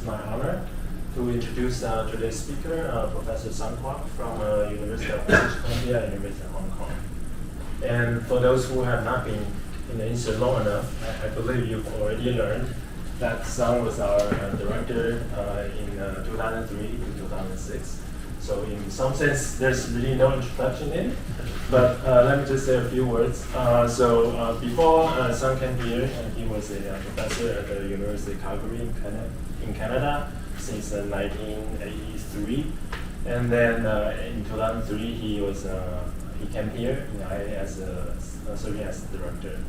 it's my honor to introduce today's speaker, Professor Kwok from University of British Columbia, University of Hong Kong. And for those who have not been in the industry long enough, I believe you've already learned that Sun was our director in 2003 to 2006. So in some sense, there's really no introduction in it. But let me just say a few words. Before Sun came here, he was a professor at the University of Calgary in Canada since 1983. And then in 2003, he came here serving as director.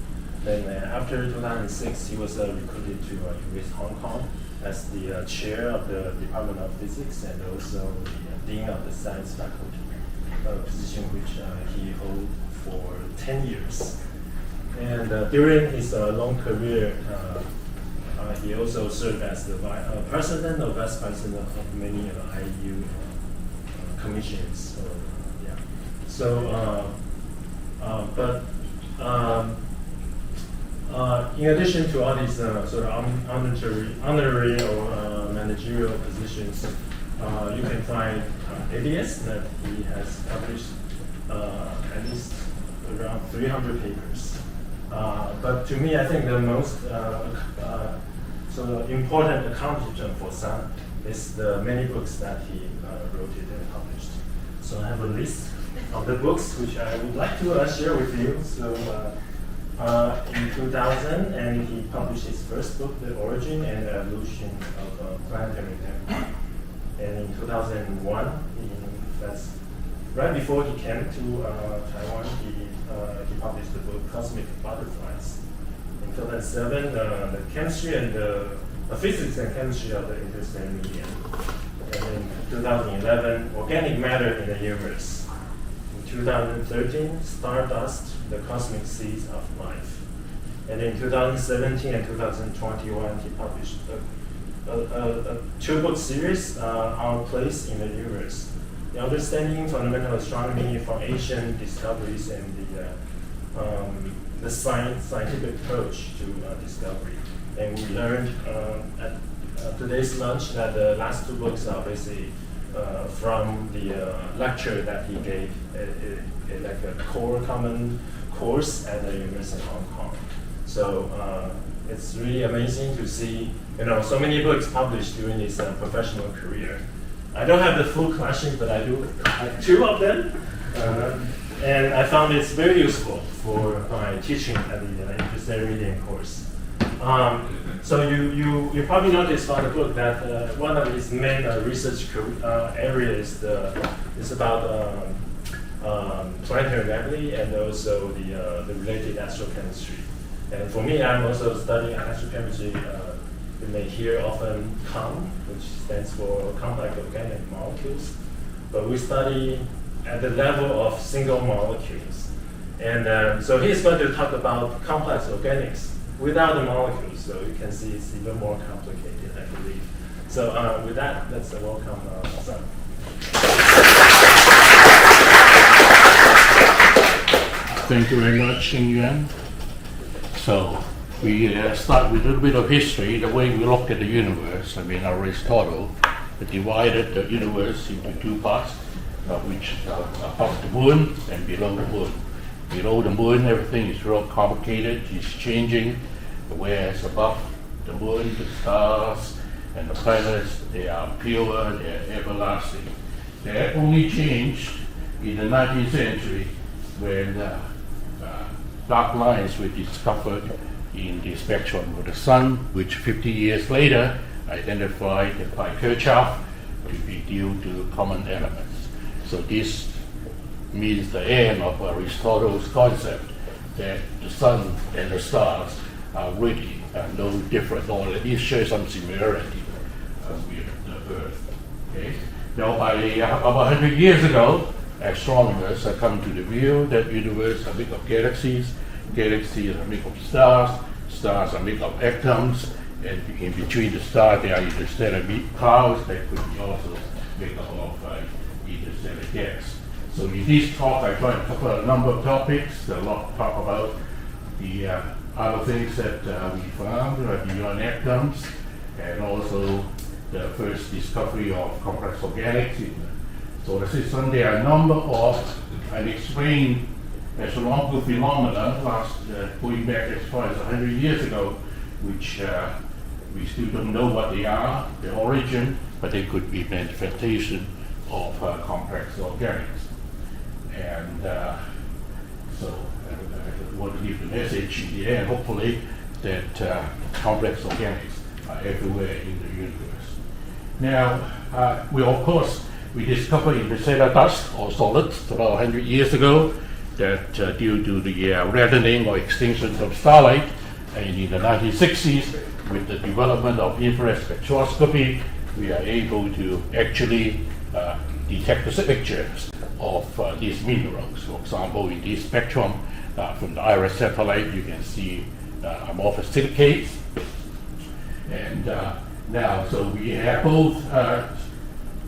Then after 2006, he was recruited to University of Hong Kong as the chair of the Department of Physics and also the dean of the science faculty, a position which he held for 10 years. And during his long career, he also served as the president or vice president of many IU commissions. In addition to all these sort of honorary or managerial positions, you can find ABS that he has published at least around 300 papers. But to me, I think the most sort of important accomplishment for Sun is the many books that he wrote and published. So I have a list of the books which I would like to share with you. So in 2000, and he published his first book, The Origin and Evolution of Planetary Nebulae. And in 2001, that's right before he came to Taiwan, he published the book Cosmic Butterflies. In 2007, the chemistry and the physics and chemistry of the interstellar medium. And in 2011, Organic Matter in the Universe. In 2013, Stardust, the Cosmic Seeds of Life. And in 2017 and 2021, he published a two-book series, Our Place in the Universe, the Understanding Fundamental Astronomy from Ancient Discoveries and the scientific approach to discovery. And we learned at today's lunch that the last two books are basically from the lecture that he gave, like a common course at the University of Hong Kong. So it's really amazing to see so many books published during his professional career. I don't have the full collection, but I do have two of them. And I found it's very useful for my teaching at the interstellar medium course. So you probably noticed from the book that one of his main research areas is about planetary nebulae and also the related astrochemistry. And for me, I'm also studying astrochemistry. You may hear often COM, which stands for complex organic molecules. But we study at the level of single molecules. And so he's going to talk about complex organics without the molecules. So you can see it's even more complicated, I believe. So with that, let's welcome Sun. Thank you very much, Xing Yuan. So we start with a little bit of history, the way we look at the universe. Aristotle divided the universe into two parts, which are above the moon and below the moon. Below the moon, everything is real complicated, it's changing, whereas above the moon, the stars and the planets, they are pure, they are everlasting. They only changed in the 19th century when dark lines were discovered in the spectrum of the sun, which 50 years later identified by Kirchhoff to be due to common elements. So this means the end of Aristotle's concept that the sun and the stars are really no different, or at least share some similarity with the Earth. Okay? Now, by about 100 years ago, astronomers have come to the view that the universe are made of galaxies, galaxies are made of stars, stars are made of atoms, and in between the stars there are interstellar clouds that could be also made up of interstellar gas. So in this talk, I try to cover a number of topics. A lot to talk about the other things that we found beyond atoms, and also the first discovery of complex organics in the solar system. There are a number of unexplained astronomical phenomena going back as far as 100 years ago, which we still don't know what they are, the origin, but they could be manifestation of complex organics. And so I want to give the message in the end, hopefully, that complex organics are everywhere in the universe. Now, we discovered interstellar dust or solids about 100 years ago that due to the reddening or extinction of starlight, and in the 1960s, with the development of infrared spectroscopy, we are able to actually detect the signatures of these minerals. For example, in this spectrum from the IRIS satellite, you can see amorphous silicates. And now, so we have both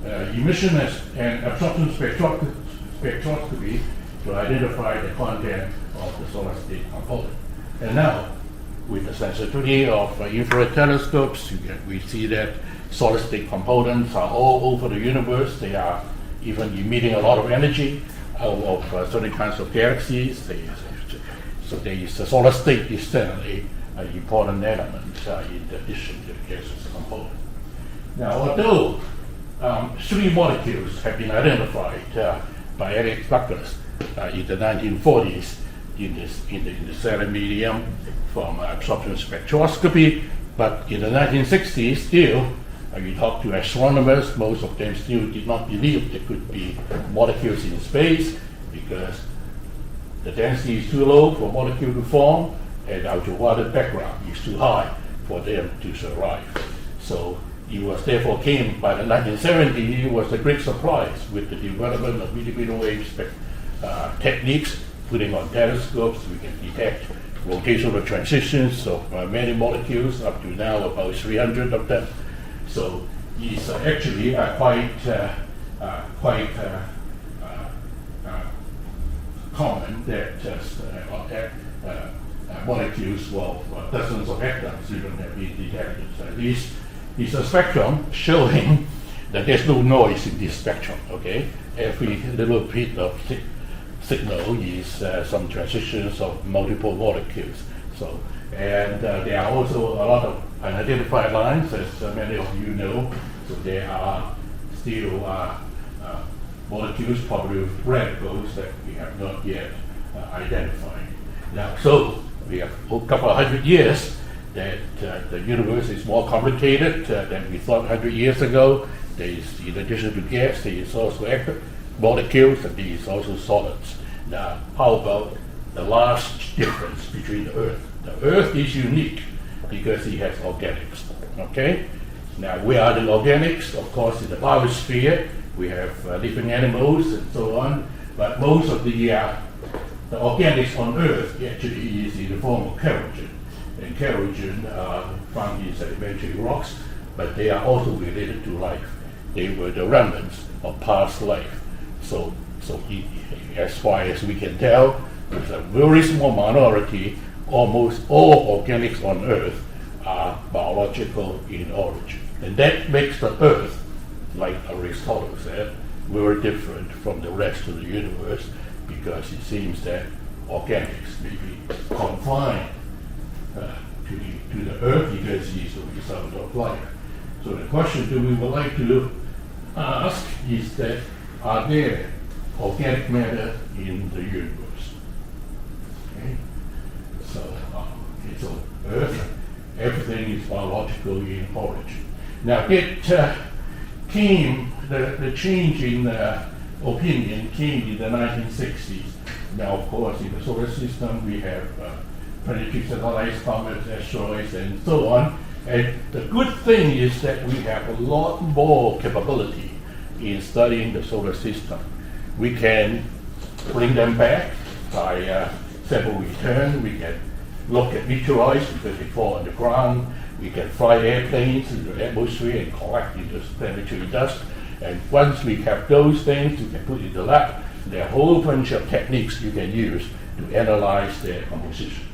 emission and absorption spectroscopy to identify the content of the solar state component. And now, with the sensitivity of infrared telescopes, we see that solid state components are all over the universe. They are even emitting a lot of energy out of certain kinds of galaxies. So the solar state is certainly an important element in addition to the gaseous component. Now, although 3 molecules have been identified by Alex Douglas in the 1940s in the stellar medium from absorption spectroscopy, but in the 1960s still, we talked to astronomers, most of them still did not believe there could be molecules in space because the density is too low for molecule to form and the ultraviolet background is too high for them to survive. So it was therefore came by the 1970s, it was a great surprise with the development of millimeter wave techniques, putting on telescopes, we can detect rotational transitions of many molecules, up to now about 300 of them. So it's actually quite common that molecules, dozens of atoms even have been detected. So this is a spectrum showing that there's no noise in this spectrum, okay? Every little bit of signal is some transitions of multiple molecules. So, and there are also a lot of unidentified lines, as many of you know. So there are still molecules, probably radicals, that we have not yet identified. Now, so we have a couple of 100 years that the universe is more complicated than we thought 100 years ago. There is, in addition to gas, there is also molecules, and there is also solids. Now, how about the last difference between the Earth? The Earth is unique because it has organics, okay? Now, where are the organics? Of course, in the biosphere, we have living animals and so on, but most of the organics on Earth actually is in the form of kerogen. And kerogen are found in sedimentary rocks, but they are also related to life. They were the remnants of past life. So as far as we can tell, with a very small minority, almost all organics on Earth are biological in origin. And that makes the Earth, like Aristotle said, very different from the rest of the universe, because it seems that organics may be confined to the Earth because it is a result of life. So the question that we would like to ask is that, are there organic matter in the universe? Okay? So Earth, everything is biological in origin. Now the change in opinion came in the 1960s. Now, of course, in the solar system we have planetary satellites, comets, asteroids, and so on. And the good thing is that we have a lot more capability in studying the solar system. We can bring them back by sample return. We can look at meteoroids because they fall on the ground. We can fly airplanes into the atmosphere and collect into planetary dust. And once we have those things, we can put in the lab. There are a whole bunch of techniques you can use to analyze their composition.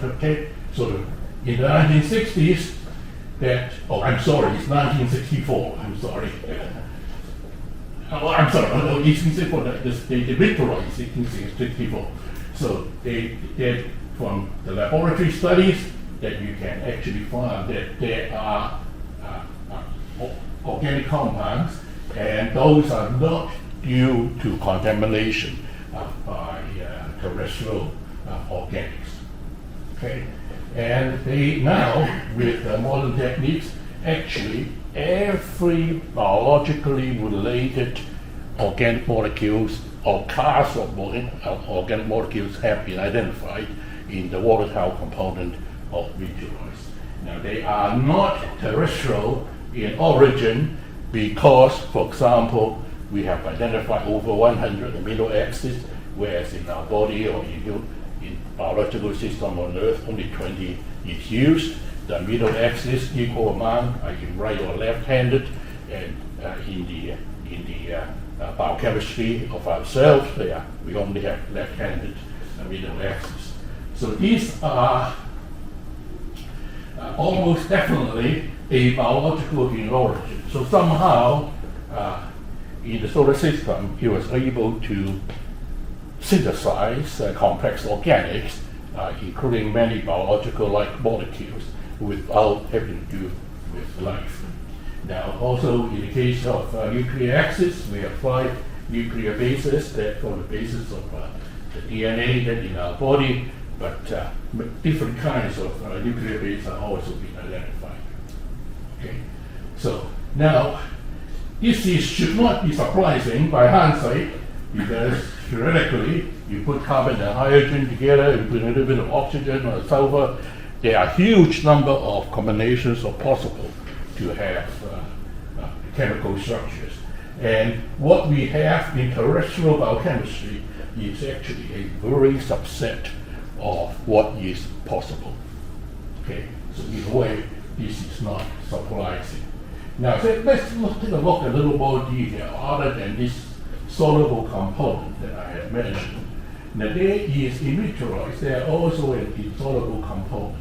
Okay, so in the 1960s, that, oh, I'm sorry, it's 1964, I'm sorry. Oh, I'm sorry, no, 1864, they victorized 1864. So they from the laboratory studies that you can actually find that there are organic compounds, and those are not due to contamination by terrestrial organics. Okay, and they now, with modern techniques, actually every biologically related organic molecules or class of organic molecules have been identified in the volatile component of meteoroids. Now, they are not terrestrial in origin because, for example, we have identified over 100 amino acids, whereas in our body or in biological system on Earth, only 20 is used. The amino acids, equal amount, are in right or left-handed, and in the biochemistry of ourselves, we only have left-handed amino acids. So these are almost definitely a biological in origin. So somehow, in the solar system, he was able to synthesize complex organics, including many biological-like molecules, without having to do with life. Now, also in the case of nucleic acids, we apply nuclear bases that form the basis of the DNA that in our body, but different kinds of nuclear bases are also being identified. Okay, so now this should not be surprising by hindsight, because theoretically, you put carbon and hydrogen together, you put a little bit of oxygen or sulfur, there are a huge number of combinations of possible to have chemical structures. And what we have in terrestrial biochemistry is actually a very subset of what is possible. Okay, so in a way, this is not surprising. Now, so let's take a look at a little more detail other than this soluble component that I have mentioned. Now, there is in meteoroids, there are also an insoluble component,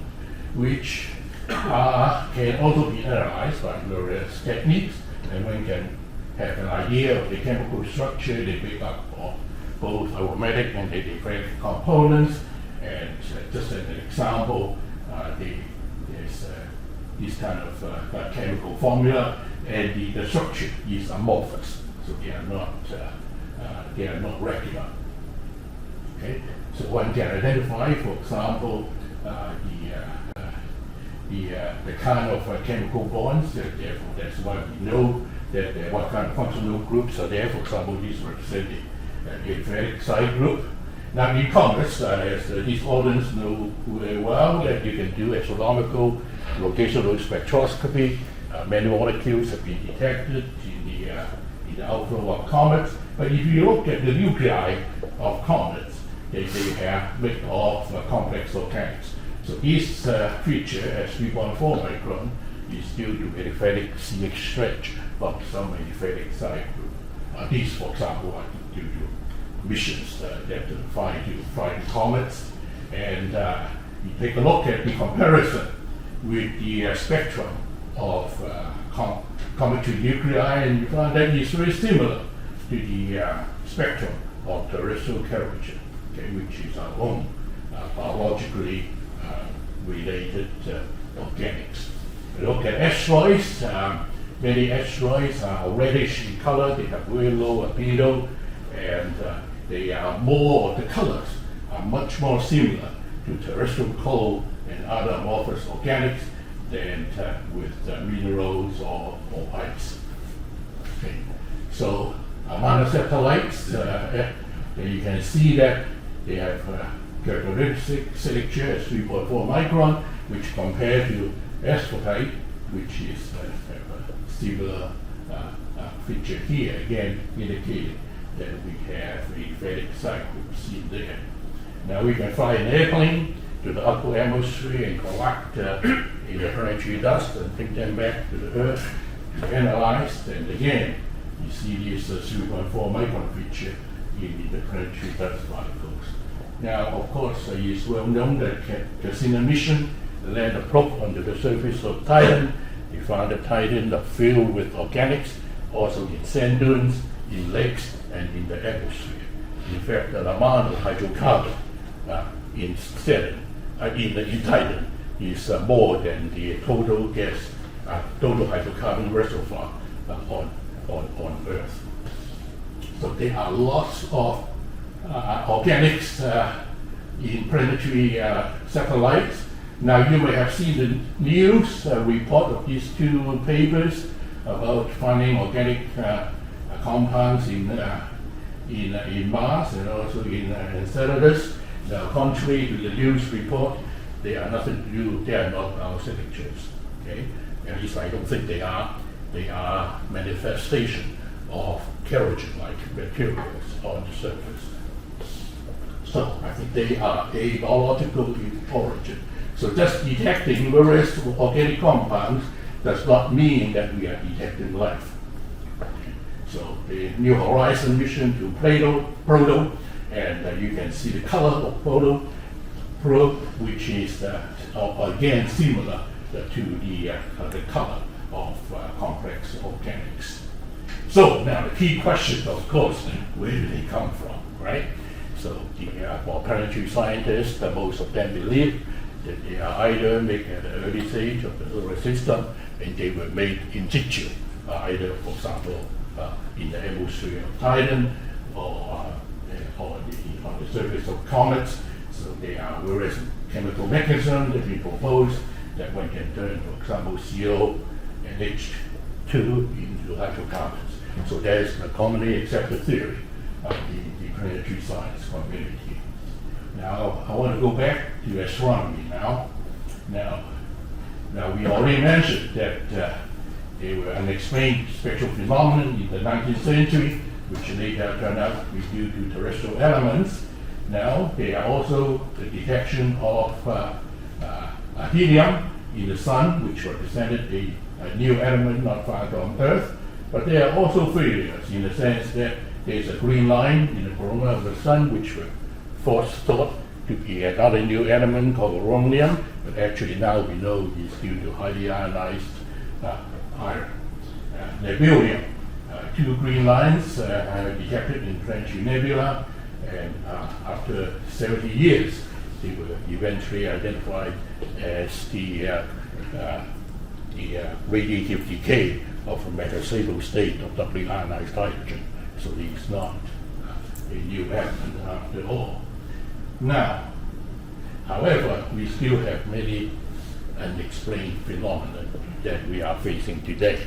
which can also be analyzed by various techniques, and one can have an idea of the chemical structure, they make up of both aromatic and aliphatic components. And just as an example, there's this kind of chemical formula, and the structure is amorphous, so they are not regular. Okay, so one can identify, for example, the kind of chemical bonds. Therefore, that's why we know that what kind of functional groups are there. For example, these represent the aliphatic side group. Now, in comets, as these audience know very well, that you can do astronomical rotational spectroscopy. Many molecules have been detected in the outflow of comets. But if you look at the nuclei of comets, they have made of complex organics. So this feature, as 3.4 micron, is due to aliphatic CH stretch from some aliphatic side group. These, for example, are due to missions that find comets. And you take a look at the comparison with the spectrum of cometary nuclei, and you find that it's very similar to the spectrum of terrestrial curvature, okay, which is our own biologically related organics. We look at asteroids. Many asteroids are reddish in color, they have very low albedo, and they are more, the colors are much more similar to terrestrial coal and other amorphous organics than with minerals or ice. Okay. So monosatellites, you can see that they have characteristic signature as 3.4 micron, which compared to astrotype, which is a similar feature here, again indicating that we have aliphatic side groups in there. Now we can fly an airplane to the upper atmosphere and collect in the planetary dust and bring them back to the Earth to analyze. And again, you see this 3.4 micron feature in the planetary dust particles. Now, of course, it is well known that Cassini mission land a probe onto the surface of Titan They found that Titan are filled with organics, also in sand dunes, in lakes, and in the atmosphere. In fact, the amount of hydrocarbon in Titan is more than the total total hydrocarbon reservoir on Earth. So there are lots of organics in planetary satellites. Now you may have seen the news report of these two papers about finding organic compounds in Mars and also in Enceladus. Now, contrary to the news report, they are nothing to do. They are not our signatures. Okay, at least I don't think they are. They are manifestation of kerogen-like materials on the surface. So I think they are abiotical in origin. So just detecting various organic compounds does not mean that we are detecting life. So the New Horizon mission to Proto, and you can see the color of Proto, which is again similar to the color of complex organics. So now the key question, of course, where do they come from, right? So for planetary scientists, most of them believe that they are either made at the early stage of the solar system, and they were made in situ, either, for example, in the atmosphere of Titan or on the surface of comets. So there are various chemical mechanisms that we propose that one can turn, for example, CO and H2 into hydrocarbons. So that is a commonly accepted theory of the planetary science community. Now, I want to go back to astronomy now. Now we already mentioned that they were unexplained spectral phenomenon in the 19th century, which later turned out to be due to terrestrial elements. Now, they are also the detection of helium in the sun, which represented a new element not found on Earth. But they are also failures in the sense that there's a green line in the corona of the sun, which were first thought to be another new element called uranium, but actually now we know it's due to highly ionized iron. Nebulae, two green lines detected in Planetary nebula, and after 70 years, they were eventually identified as the radiative decay of a metastable state of doubly ionized hydrogen. So it's not a new element after all. Now, however, we still have many unexplained phenomena that we are facing today.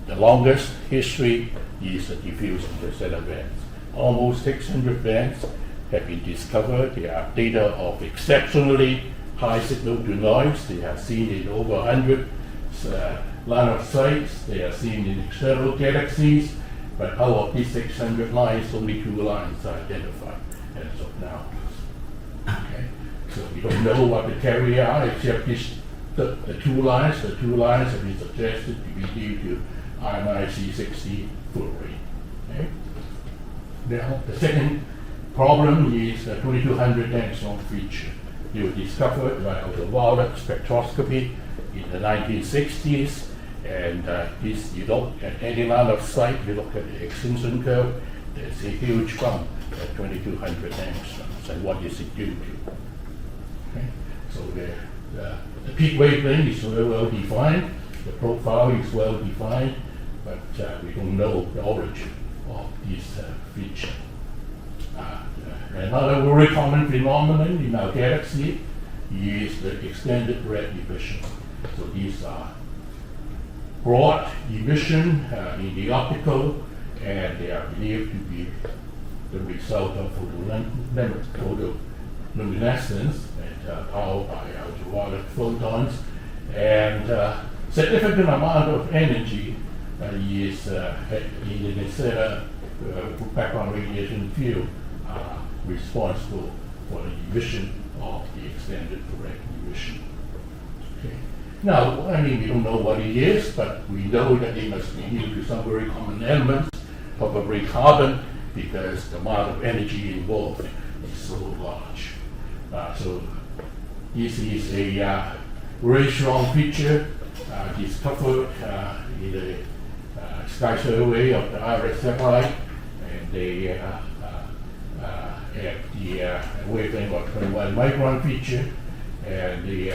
The longest history is the diffuse interstellar bands. Almost 600 bands have been discovered. There are data of exceptionally high signal to noise. They are seen in over 100 line of sights. They are seen in external galaxies. But out of these 600 lines, only 2 lines are identified as of now. Okay, so we don't know what the carrier are except the 2 lines. The 2 lines have been suggested to be due to ionized C60 fluorine. Okay? Now, the second problem is the 2200 angstrom feature. They were discovered by ultraviolet spectroscopy in the 1960s. And this, you look at any line of sight, you look at the extinction curve, there's a huge bump at 2200 angstroms. And what is it due to? Okay? So the peak wavelength is very well defined, the profile is well defined, but we don't know the origin of this feature. Another very common phenomenon in our galaxy is the extended red emission. So these are broad emission in the optical, and they are believed to be the result of photoluminescence and powered by ultraviolet photons. And significant amount of energy is in the stellar background radiation field responsible for the emission of the extended red emission. Okay. Now, I mean, we don't know what it is, but we know that it must be due to some very common elements, probably carbon, because the amount of energy involved is so large. So this is a very strong feature discovered in the sky survey of the IRIS satellite, and they have the wavelength of 21 micron feature, and the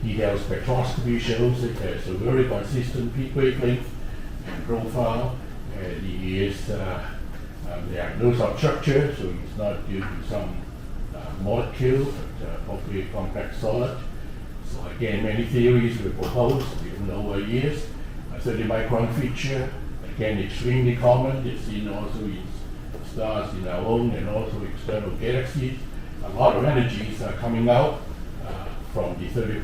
detailed spectroscopy shows it has a very consistent peak wavelength and profile, and there are no substructure, so it's not due to some molecule, but probably a compact solid. So again, many theories were proposed even over years. A 30 micron feature, again, extremely common. It's seen also in stars in our own and also external galaxies. A lot of energies are coming out from the 30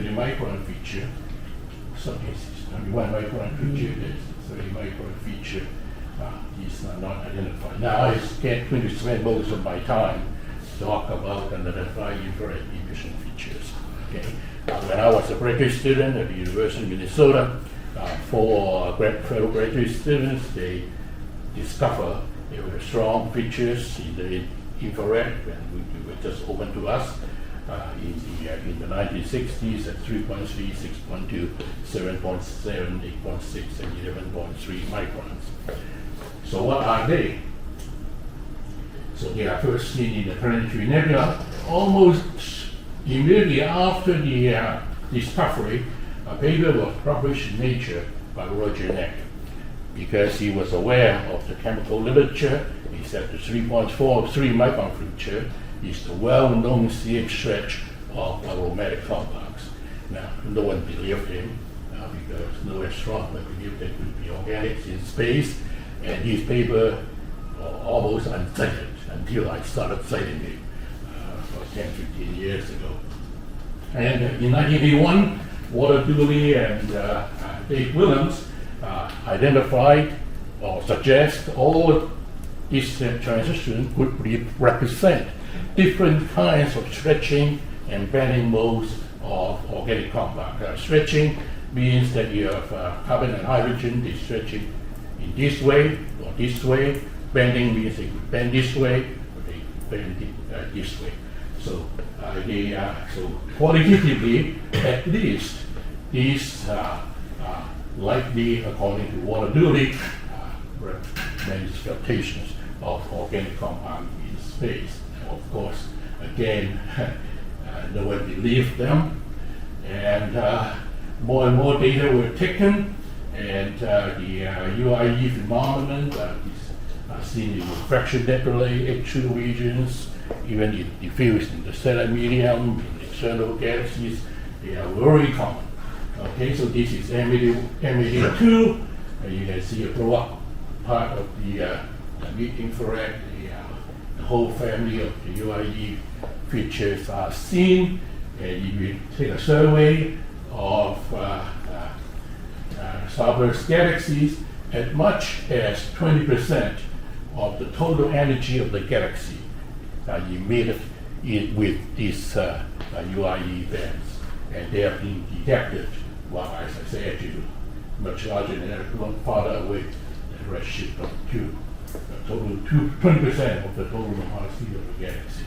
micron feature. So this is 21 micron feature, there's 30 micron feature. These are not identified. Now I get going to spend most of my time to talk about unidentified infrared emission features. Okay. When I was a graduate student at the University of Minnesota, for fellow graduate students, they discovered there were strong features in the infrared, and we were just open to us in the 1960s at 3.3, 6.2, 7.7, 8.6, and 11.3 microns. So what are they? So they are first seen in the Planetary nebula. Almost immediately after the discovery, a paper was published in Nature by originate, because he was aware of the chemical literature. He said the 3.43 micron feature is the well-known CH stretch of aromatic compounds. Now, no one believed him because no astronomer believed there could be organics in space, and his paper almost uncited until I started citing it 10, 15 years ago. And in 1981, Walter Dooley and Dave Williams identified or suggest all these transitions could represent different kinds of stretching and bending modes of organic compound. Stretching means that you have carbon and hydrogen, they stretching in this way or this way. Bending means they could bend this way or they bend this way. So so qualitatively, at least these likely, according to Walter Dooley, manifestations of organic compound in space. Of course, again, no one believed them, and more and more data were taken, and the UIE phenomenon is seen in refraction nebulae, H2 regions, even in diffuse interstellar medium, in external galaxies. They are very common. Okay, so this is MAD2. You can see a blow-up part of the mid-infrared. The whole family of the UIE features are seen. And if you take a survey of starburst galaxies, as much as 20% of the total energy of the galaxy emitted with these UIE bands, and they have been detected, well, as I say, actually much larger than that, farther away than redshift of 2. Total 20% of the total luminosity of the galaxy.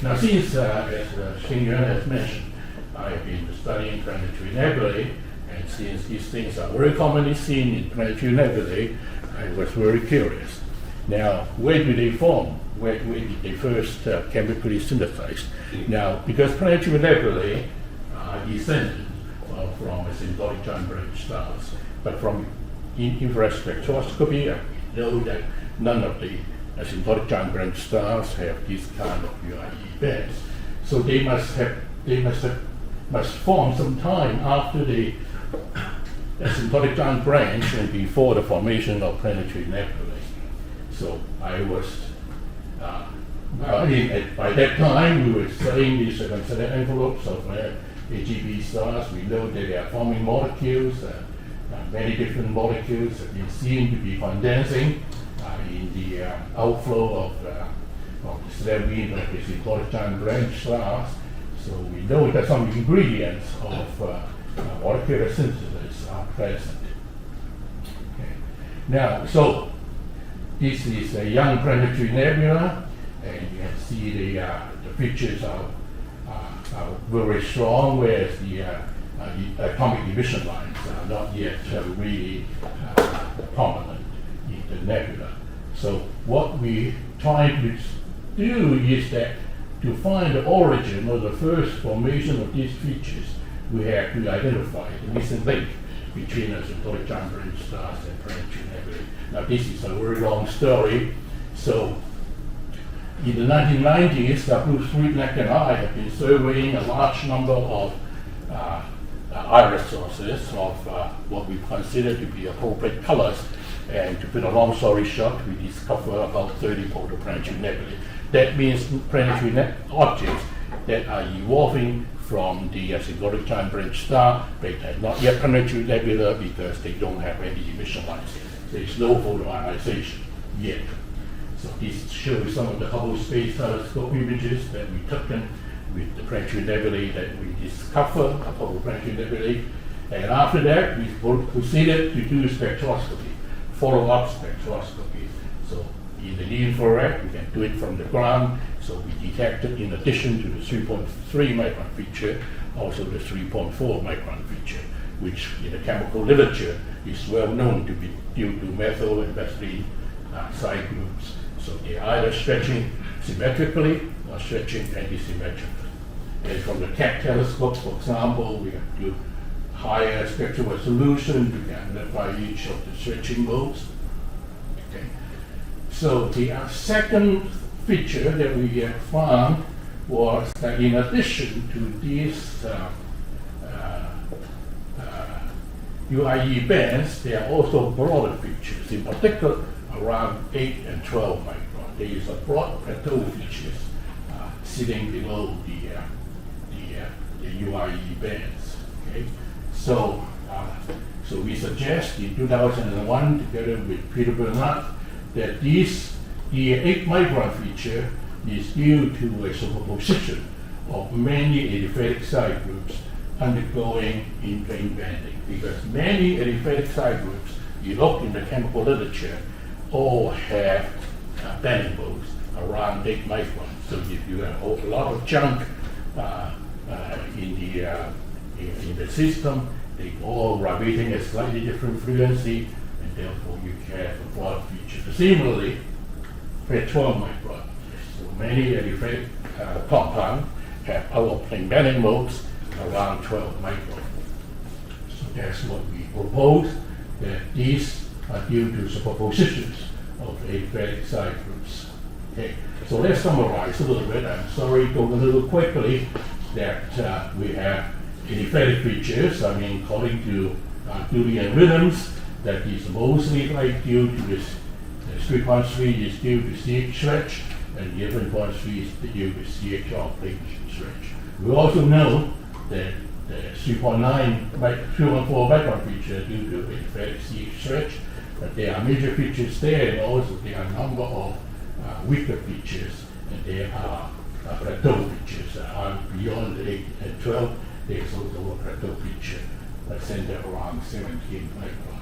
Now, since, as Xing Yuan has mentioned, I have been studying planetary nebulae, and since these things are very commonly seen in planetary nebulae, I was very curious. Now, where do they form? Where did they first chemically synthesize? Now, because planetary nebulae are descended from asymptotic giant branch stars, but from infrared spectroscopy, we know that none of the asymptotic giant branch stars have this kind of UIE bands. So they must form some time after the asymptotic giant branch and before the formation of planetary nebulae. So I was, by that time we were studying these concentric envelopes of AGB stars. We know that they are forming molecules. Many different molecules have been seen to be condensing in the outflow of the stellar wind of the asymptotic giant branch stars. So we know that some ingredients of molecular synthesis are present. Okay. Now, so this is a young planetary nebula, and you can see the features are very strong, whereas the atomic emission lines are not yet really prominent in the nebula. So what we try to do is that to find the origin or the first formation of these features, we have to identify the missing link between the synchronic giant branch stars and planetary nebulae. Now this is a very long story. So in the 1990s, Bruce Friedlander and I have been surveying a large number of iris sources of what we consider to be appropriate colors. And to put a long story short, we discover about 30 protoplanetary nebulae. That means planetary objects that are evolving from the synchronic giant branch star, but are not yet planetary nebula because they don't have any emission lines. There's no photoionization yet. So this shows some of the Hubble Space Telescope images that we took with the planetary nebulae that we discovered, protoplanetary nebulae. And after that, we proceeded to do spectroscopy, follow-up spectroscopy. So in the infrared, we can do it from the ground. So we detected, in addition to the 3.3 micron feature, also the 3.4 micron feature, which in the chemical literature is well known to be due to methyl and methylene side groups. So they're either stretching symmetrically or stretching antisymmetrically. And from the Keck telescopes, for example, we have to do higher spectral resolution to identify each of the stretching modes. Okay. So the second feature that we have found was that in addition to these UIE bands, there are also broader features, in particular around 8 and 12 micron. There is a broad plateau features sitting below the UIE bands. Okay? So we suggest in 2001, together with Peter Bernard, that the 8 micron feature is due to a superposition of many aliphatic side groups undergoing in-plane banding. Because many aliphatic side groups, you look in the chemical literature, all have banding modes around 8 microns. So if you have a lot of junk in the system, they all radiating at slightly different frequency, and therefore you have a broad feature. Similarly, at 12 micron, so many aliphatic compounds have out-of-plane banding modes around 12 micron. So that's what we propose, that these are due to superpositions of aliphatic side groups. Okay, so let's summarize a little bit. I'm sorry, go a little quickly, that we have aliphatic features. I mean, according to Julian Williams, that is mostly like due to this 3.3 is due to CH stretch, and the 11.3 is due to CH plane stretch. We also know that the 3.4 micron feature due to aliphatic CH stretch, but there are major features there, and also there are a number of weaker features, and there are plateau features beyond the 8 and 12. There's also a plateau feature centered around 17 micron.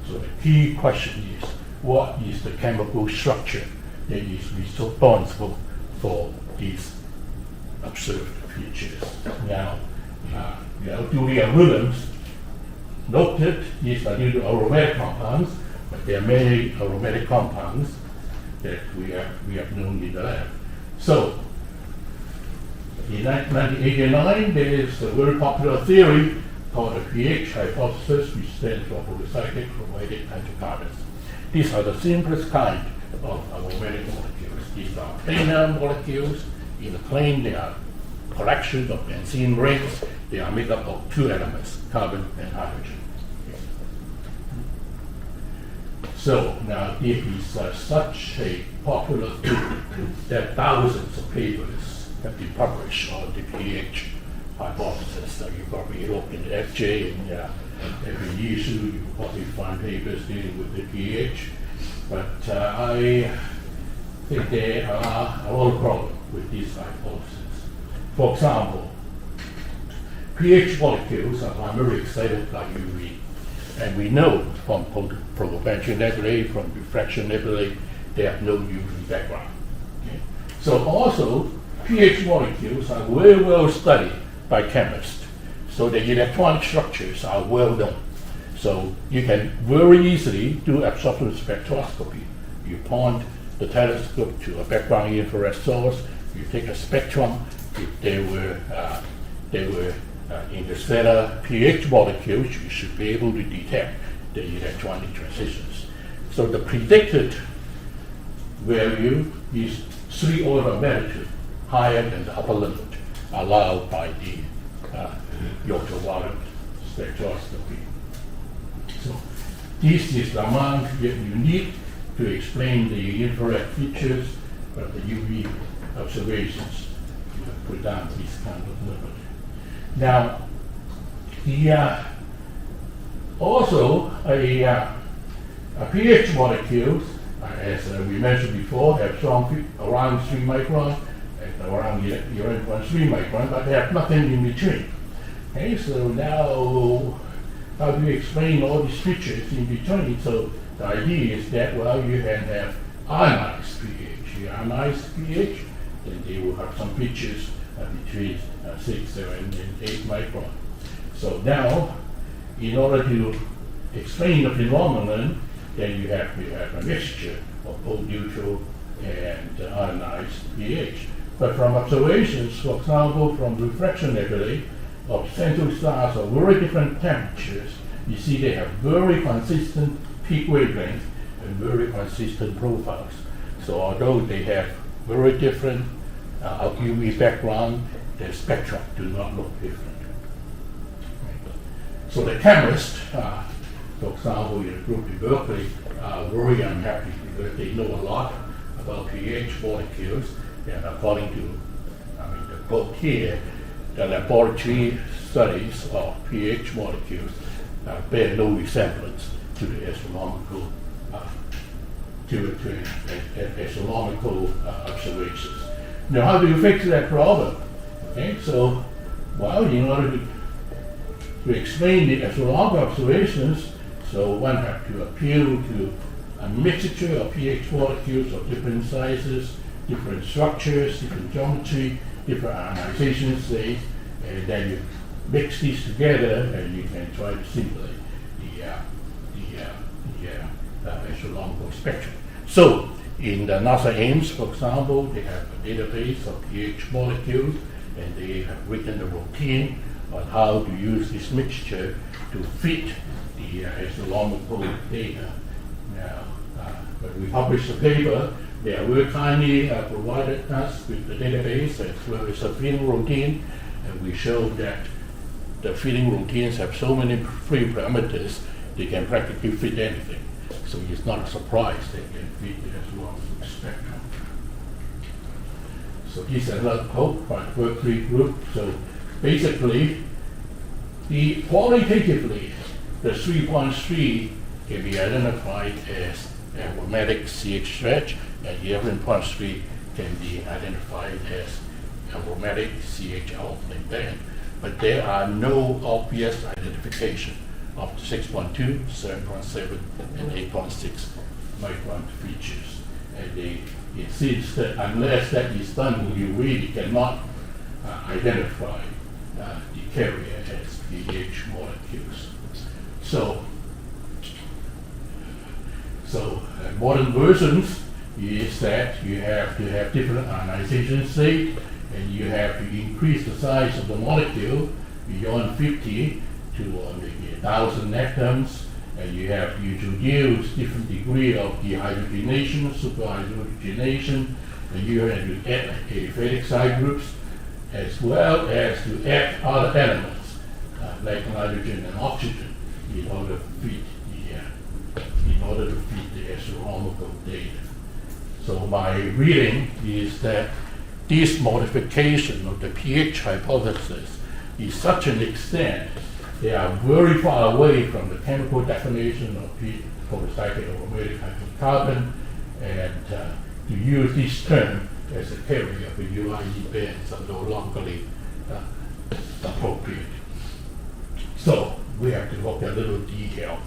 So the key question is, what is the chemical structure that is responsible for these observed features? Now, Julian Williams noted these are due to aromatic compounds, but there are many aromatic compounds that we have known in the lab. So, in 1989, there is a very popular theory called the pH hypothesis, which stands for polycyclic chromatic hydrocarbons. These are the simplest kind of aromatic molecules. These are planar molecules. In the plane, they are collection of benzene rings. They are made up of 2 elements, carbon and hydrogen. So now this is such a popular theory that thousands of papers have been published on the pH hypothesis. So you probably look in the FJ and every issue, you probably find papers dealing with the pH. But I think there are a lot of problems with this hypothesis. For example, pH molecules are primarily excited by UV. And we know from protoplanetary nebulae, from diffraction nebulae, they have no UV background. Okay? So also, pH molecules are very well studied by chemists. So the electronic structures are well known. So you can very easily do absorption spectroscopy. You point the telescope to a background infrared source, you take a spectrum. If they were interstellar pH molecules, you should be able to detect the electronic transitions. So the predicted value is 3 orders of magnitude higher than the upper limit allowed by the ultraviolet spectroscopy. So this is the amount that you need to explain the infrared features of the UV observations. You have put down this kind of limit. Now, also a pH molecule, as we mentioned before, have strong around 3 micron and around 11.3 micron, but they have nothing in between. Okay, so now how do you explain all these features in between? So the idea is that, well, you can have ionized pH. You ionized pH, then they will have some features between 6, 7, and 8 micron. So now, in order to explain the phenomenon, then you have to have a mixture of both neutral and ionized pH. But from observations, for example, from refraction nebulae of central stars of very different temperatures, you see they have very consistent peak wavelength and very consistent profiles. So although they have very different UV background, their spectra do not look different. So the chemists, for example, in a group in Berkeley, are very unhappy because they know a lot about pH molecules, and according to the book here, the laboratory studies of pH molecules bear no resemblance to the astronomical astronomical observations. Now, how do you fix that problem? Okay, so, well, in order to explain the astronomical observations, so one has to appeal to a mixture of pH molecules of different sizes, different structures, different geometry, different ionization states, and then you mix these together and you can try to simulate the astronomical spectrum. So in the NASA Ames, for example, they have a database of pH molecules, and they have written a routine on how to use this mixture to fit the astronomical data. Now, when we published the paper, they are very kindly provided us with the database as well as a fitting routine, and we showed that the fitting routines have so many free parameters, they can practically fit anything. So it's not a surprise they can fit the astronomical spectrum. So this is another quote by the Berkeley group. So basically, qualitatively, the 3.3 can be identified as aromatic CH stretch, and 11.3 can be identified as aromatic CH alternate band. But there are no obvious identification of the 6.2, 7.7, and 8.6 micron features. And it seems that unless that is done, you really cannot identify the carrier as pH molecules. So modern versions is that you have to have different ionization state, and you have to increase the size of the molecule beyond 50 to maybe 1,000 atoms, and you have to introduce different degree of dehydrogenation, superhydrogenation, and you have to add aliphatic side groups, as well as to add other elements like nitrogen and oxygen in order to fit the astronomical data. So my reading is that this modification of the pH hypothesis is such an extent they are very far away from the chemical definition of polycyclic aromatic hydrocarbon, and to use this term as a carrier of the UIE bands are no longer appropriate. So we have to look at a little detail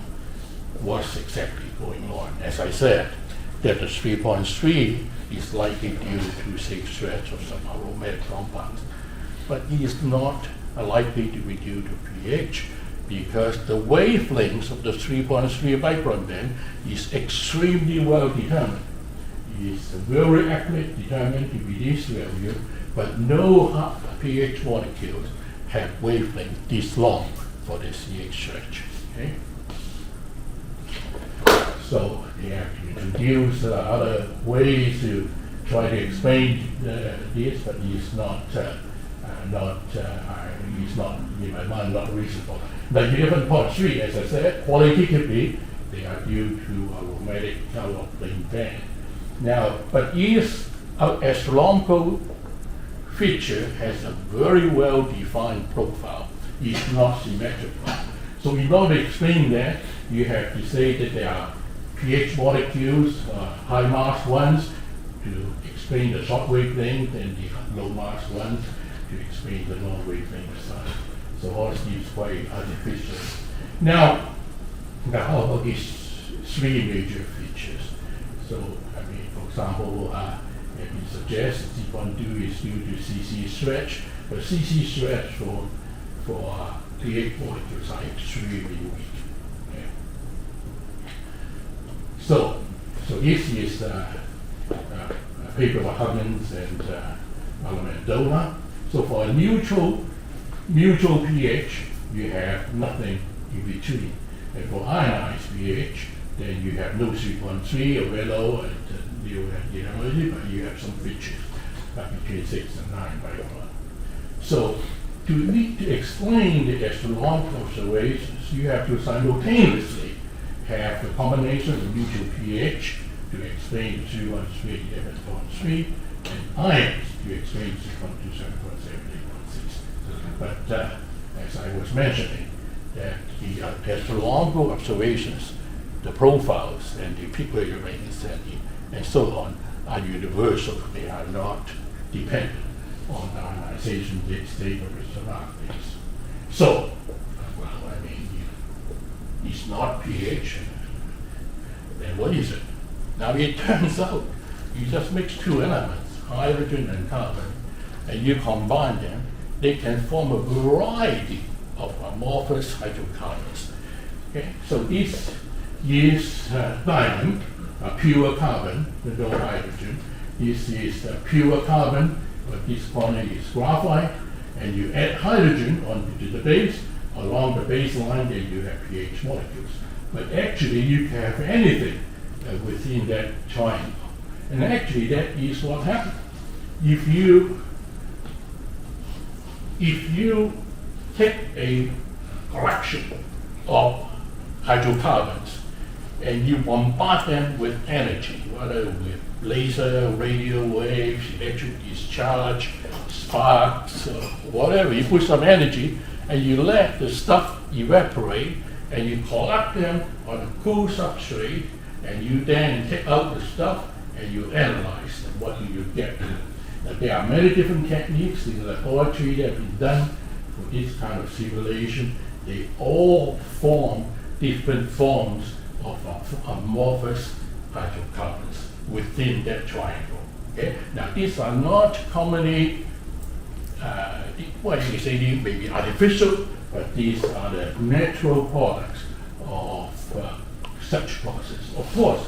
what's exactly going on. As I said, that the 3.3 is likely due to CH stretch of some aromatic compounds, but it is not are likely to be due to pH, because the wavelengths of the 3.3 micron band is extremely well determined. It's very accurate, determined to be this value, but no pH molecules have wavelength this long for the CH stretch. Okay? So they have to introduce other ways to try to explain this, but it's not, in my mind, not reasonable. The 11.3, as I said, qualitatively, they are due to aromatic plane band. Now, but each astronomical feature has a very well-defined profile. It's not symmetrical. So in order to explain that, you have to say that there are pH molecules, high mass ones, to explain the short wavelength, and the low mass ones to explain the long wavelength side. So all this is quite artificial. Now how about these three major features? So, I mean, for example, it suggests C12 is due to CC stretch, but CC stretch for pH molecules are extremely weak. Okay. So this is a paper by Huggins and Amendola. So for a neutral pH, you have nothing in between. And for ionized pH, then you have no 3.3 or very low, and you have the but you have some features between 6 and 9 micron. So to explain the astronomical observations, you have to simultaneously have the combination of neutral pH to explain the 3.3, 11.3, and ions to explain 6.2, 7.7, 8.6. But as I was mentioning, that the astronomical observations, the profiles and the peak wavelengths and so on are universal. They are not dependent on the ionization state of the surroundings. So, well, I mean, it's not pH. Then what is it? Now it turns out you just mix two elements, hydrogen and carbon, and you combine them, they can form a variety of amorphous hydrocarbons. Okay? So this is diamond, pure carbon, with no hydrogen. This is pure carbon, but this quantity is graphite, and you add hydrogen onto the base. Along the baseline, then you have pH molecules. But actually, you can have anything within that triangle. And actually, that is what happens. If you take a collection of hydrocarbons and you bombard them with energy, whether with laser, radio waves, electric discharge, sparks, whatever, you put some energy and you let the stuff evaporate and you collect them on a cool substrate, and you then take out the stuff and you analyze them. What do you get? Now, there are many different techniques in the laboratory that have been done for this kind of simulation. They all form different forms of amorphous hydrocarbons within that triangle. Okay? Now, these are not commonly, you say they may be artificial, but these are the natural products of such process. Of course,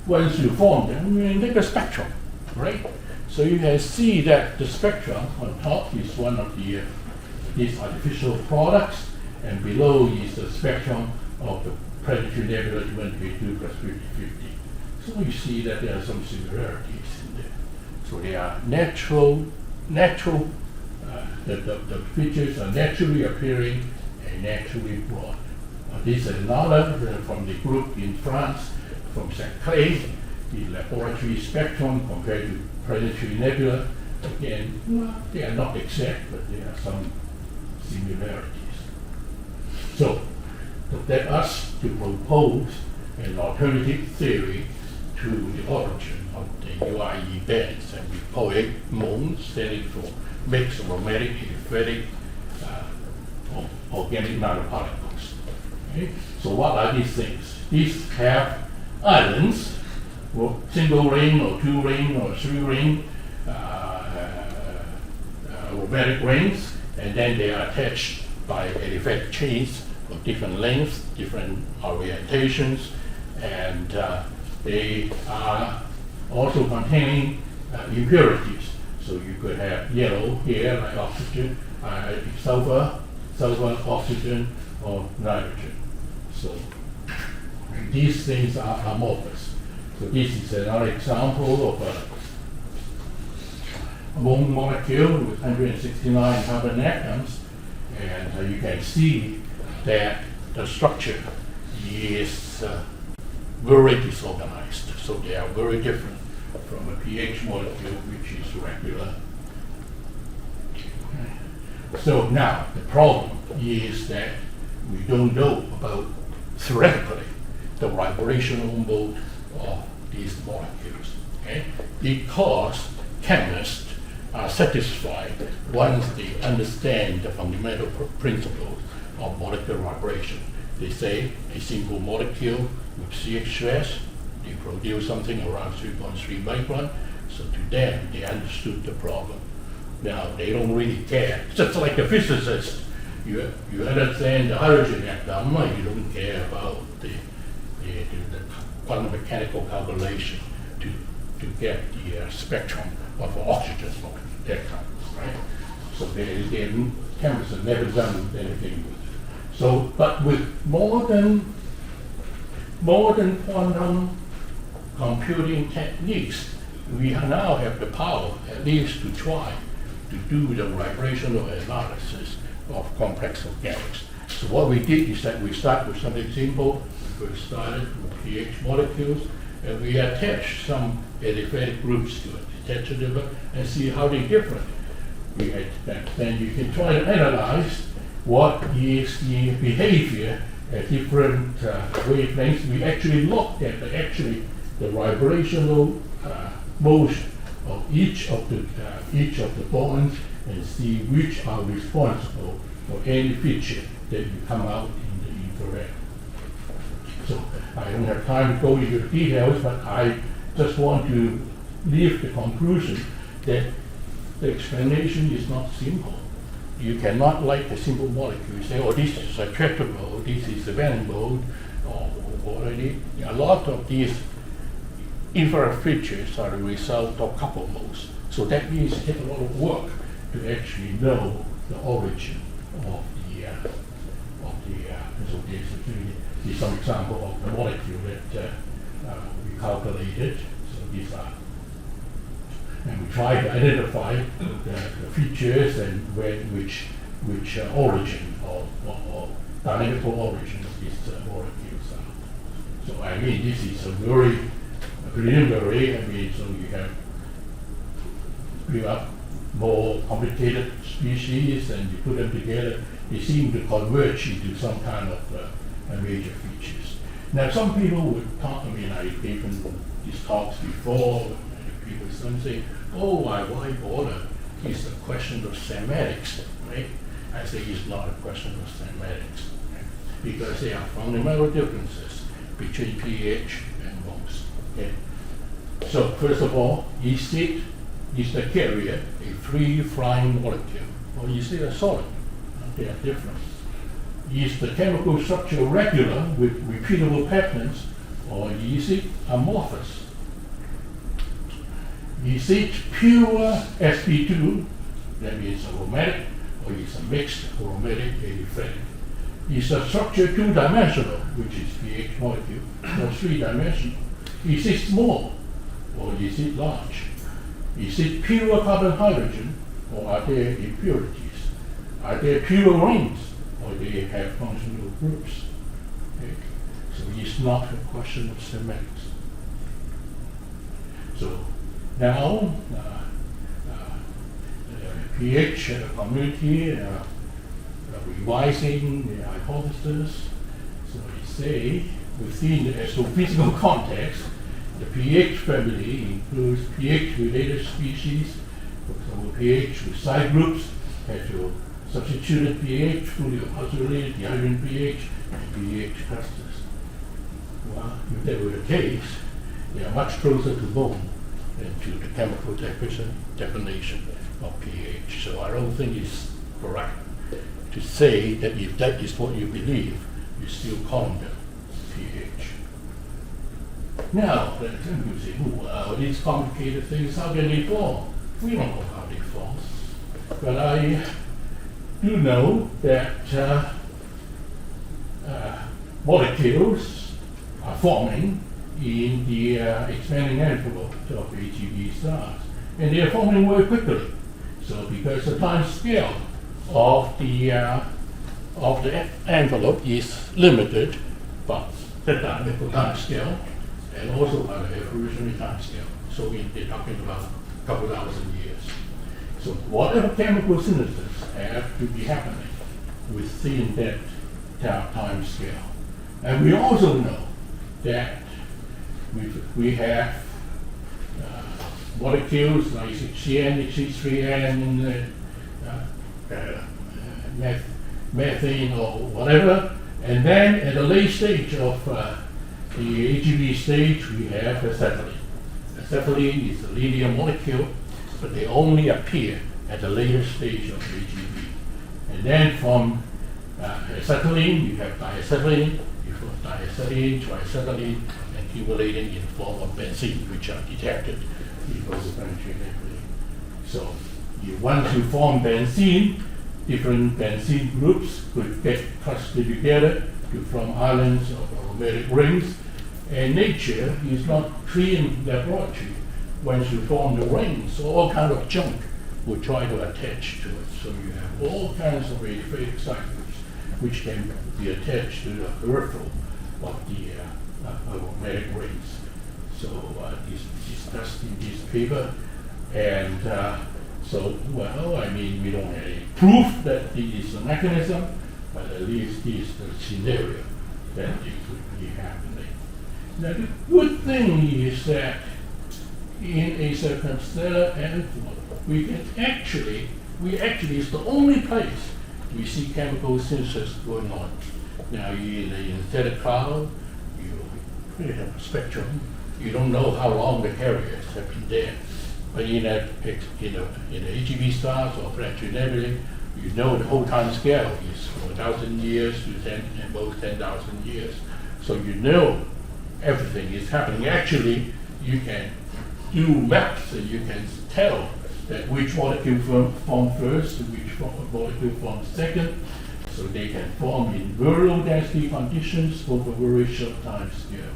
once you form them, you make a spectrum, right? So you can see that the spectrum on top is one of these artificial products, and below is the spectrum of the Planetary nebula 22 plus 50, 50. So you see that there are some similarities in there. So they are natural, the features are naturally appearing and naturally brought. This is another from the group in France, from Saclay, the laboratory spectrum compared to Planetary nebula. Again, they are not exact, but there are some similarities. So, that us to propose an alternative theory to the origin of the UIE bands, and we call it MONS, standing for mixed aromatic aliphatic organic nanoparticles. Okay? So what are these things? These have islands, or single ring, or two ring, or three ring, aromatic rings, and then they are attached by adiabatic chains of different lengths, different orientations, and they are also containing impurities. So you could have yellow here, like oxygen, sulfur, oxygen, or nitrogen. So these things are amorphous. So this is another example of a one molecule with 169 carbon atoms, and you can see that the structure is very disorganized. So they are very different from a pH molecule, which is regular. So now the problem is that we don't know about theoretically the vibrational mode of these molecules, okay? Because chemists are satisfied once they understand the fundamental principles of molecular vibration. They say a single molecule with CH stress, they produce something around 3.3 micron, so to them they understood the problem. Now they don't really care. Just like a physicist, you understand the hydrogen atom, you don't care about the quantum mechanical calculation to get the spectrum of oxygen for that kind, right? So chemists have never done anything with it. So, but with modern quantum computing techniques, we now have the power, at least, to try to do the vibrational analysis of complex organics. So what we did is that we start with something simple. We first started with pH molecules, and we attached some adiabatic groups to it, detach them and see how they're different. Then you can try to analyze what is the behavior at different wavelengths. We actually looked at the vibrational motion of each of the bonds and see which are responsible for any feature that you come out in the infrared. So I don't have time to go into the details, but I just want to leave the conclusion that the explanation is not simple. You cannot like a simple molecule. You say, oh, this is a tetra mode, this is a van mode, or already. A lot of these infrared features are the result of couple modes. So that means it takes a lot of work to actually know the origin of the so there's some example of the molecule that we calculated. So these are, and we try to identify the features and which origin or dynamical origin of these molecules are. So I mean, this is a very preliminary. I mean, so you have bring up more complicated species and you put them together, they seem to converge into some kind of major features. Now, some people would talk, I mean, I've given these talks before, and people say, oh, why bother? It's a question of semantics, right? I say it's not a question of semantics, right? Because there are fundamental differences between pH and modes. Okay? So, first of all, is the carrier a free-flying molecule, or is it a solid? They are different. Is the chemical structure regular with repeatable patterns, or is it amorphous? Is it pure sp2, that means aromatic, or is a mixed aromatic aliphatic? Is the structure two-dimensional, which is pH molecule, or three-dimensional? Is it small, or is it large? Is it pure carbon hydrogen, or are there impurities? Are there pure rings, or do they have functional groups? Okay. So it's not a question of semantics. So now, pH community revising the hypothesis. So they say within the astrophysical context, the pH family includes pH-related species. For example, pH with side groups, heterosubstituted pH, fully oxygenated dihydrogen pH, and pH clusters. Well, if that were the case, they are much closer to bone than to the chemical definition of pH. So I don't think it's correct to say that if that is what you believe, you still call them pH. Now, you say, well, these complicated things, how can they form? We don't know how they form. But I do know that molecules are forming in the expanding envelope of AGB stars. And they are forming very quickly. So because the time scale of the envelope is limited, but the dynamical time scale and also by the evolutionary time scale. So they're talking about a couple thousand years. So whatever chemical synthesis have to be happening within that time scale. And we also know that we have molecules like HCN, HC3N, methane or whatever, and then at the late stage of the AGB stage, we have acetylene. Acetylene is a linear molecule, but they only appear at the later stage of AGB. And then from acetylene, you have diacetylene, diacetylene, triacetylene, accumulating in the form of benzene, which are detected in those planetary nebulae. So once you form benzene, different benzene groups could get clustered together to form islands of aromatic rings. And nature is not clean laboratory. Once you form the rings, all kind of junk will try to attach to it. So you have all kinds of radioactive cycles which can be attached to the peripheral of the aromatic rings. So this is discussed in this paper. And we don't have any proof that this is a mechanism, but at least this is the scenario that it could be happening. Now the good thing is that in a circumstellar envelope, we actually is the only place we see chemical synthesis going on. Now in the interstellar cloud, you have a spectrum. You don't know how long the carriers have been there. But in a AGB stars or planetary nebulae, you know the whole time scale is 4,000 years to 10,000 years. So you know everything is happening. Actually, you can do maps and you can tell that which molecule form first and which molecule form second. So they can form in very low density conditions over very short time scales.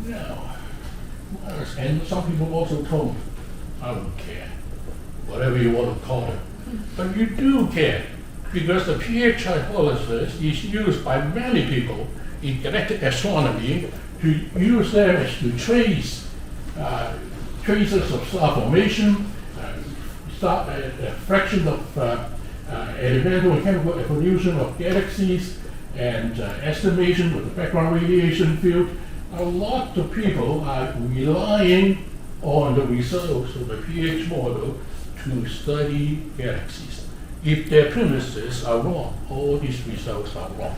Now, and some people also told me, I don't care, whatever you want to call it. But you do care, because the pH hypothesis is used by many people in galactic astronomy to use them as to trace traces of star formation, fraction of elemental and chemical evolution of galaxies, and estimation of the background radiation field. A lot of people are relying on the results of the pH model to study galaxies. If their premises are wrong, all these results are wrong.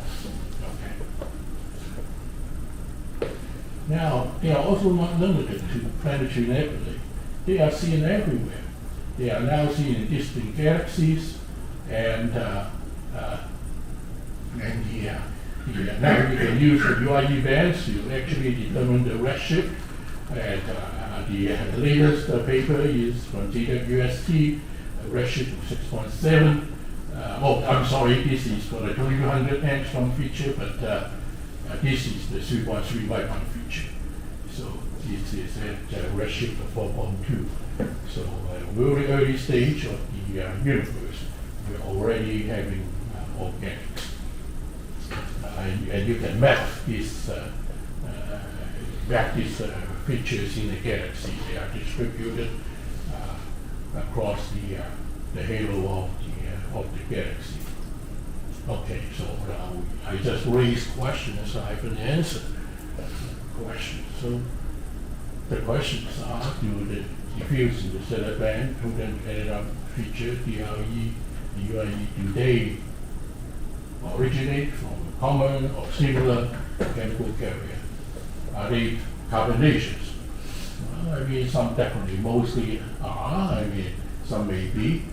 Okay. Now, they are also not limited to planetary nebulae. They are seen everywhere. They are now seen in distant galaxies, and now you can use the UIE bands to actually determine the redshift. And the latest paper is from JWST, a redshift of 6.7. I'm sorry, this is for the 2200 angstrom feature, but this is the 3.3 micron feature. So this is at redshift of 4.2. So very early stage of the universe, we're already having organics. And you can map these features in the galaxy. They are distributed across the halo of the galaxy. Okay, so I just raised questions, so I can answer questions. So the questions are: do the diffuse in the stellar band, ended feature, DRE, UIE, do they originate from a common or similar chemical carrier? Are they carbonaceous? Well, some definitely, mostly are. some may be.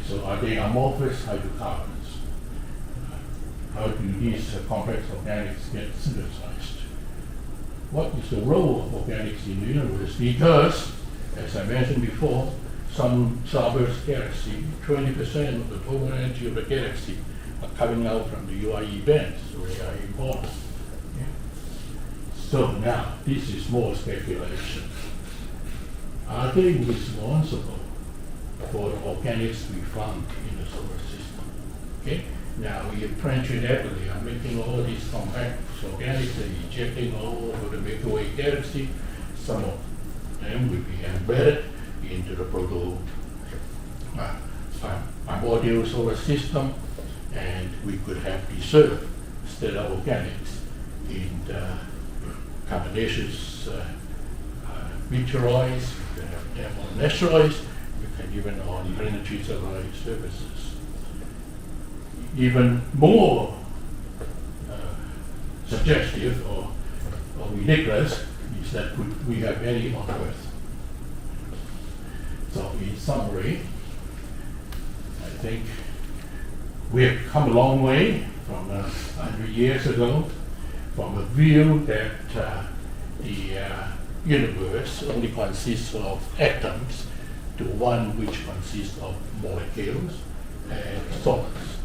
So are they amorphous hydrocarbons? How do these complex organics get synthesized? What is the role of organics in the universe? Because, as I mentioned before, some starburst galaxy, 20% of the total energy of the galaxy are coming out from the UIE bands, so they are important. Yeah. So now, this is more speculation. Are they responsible for the organics we found in the solar system? Okay? Now, we in Planetary nebulae are making all these complex organics and ejecting all over the Milky Way galaxy. Some of them will be embedded into the primordial solar system, and we could have preserved stellar organics in the carbonaceous meteoroids, we can have them on asteroids, we can even on planetary satellite surfaces. Even more suggestive or ridiculous is that we have any on Earth. So in summary, I think we have come a long way from 100 years ago, from a view that the universe only consists of atoms to one which consists of molecules and solids.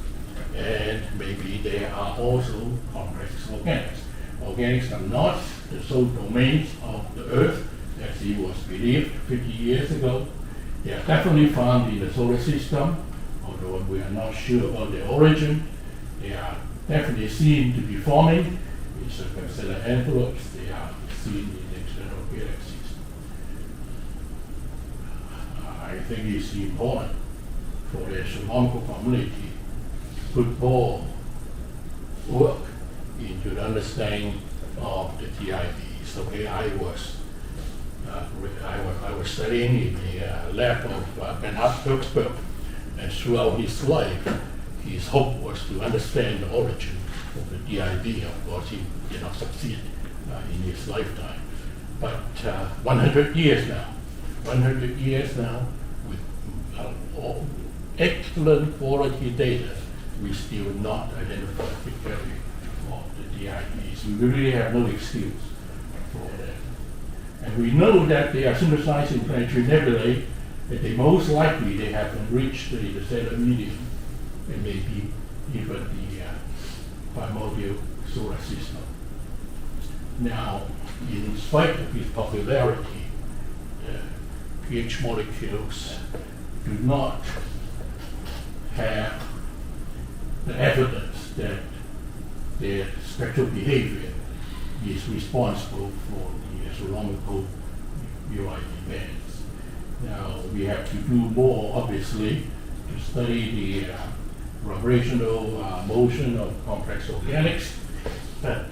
And maybe there are also complex organics. Organics are not the sole domains of the Earth, as it was believed 50 years ago. They are definitely found in the solar system, although we are not sure about their origin. They are definitely seen to be forming in circumstellar envelopes. They are seen in external galaxies. I think it's important for the astronomical community to put more work into the understanding of the TIDs. Okay, I was studying in the lab of Bernhard Höchstberg, and throughout his life, his hope was to understand the origin of the DID. Of course, he did not succeed in his lifetime. But 100 years now, with excellent quality data, we still not identify the value of the DIDs. We really have no excuse for that. And we know that they are synthesized in planetary nebulae, that they most likely they have enriched the interstellar medium and maybe even the primordial solar system. Now, in spite of its popularity, pH molecules do not have the evidence that their spectral behavior is responsible for the astronomical UIE bands. Now, we have to do more, obviously, to study the vibrational motion of complex organics, but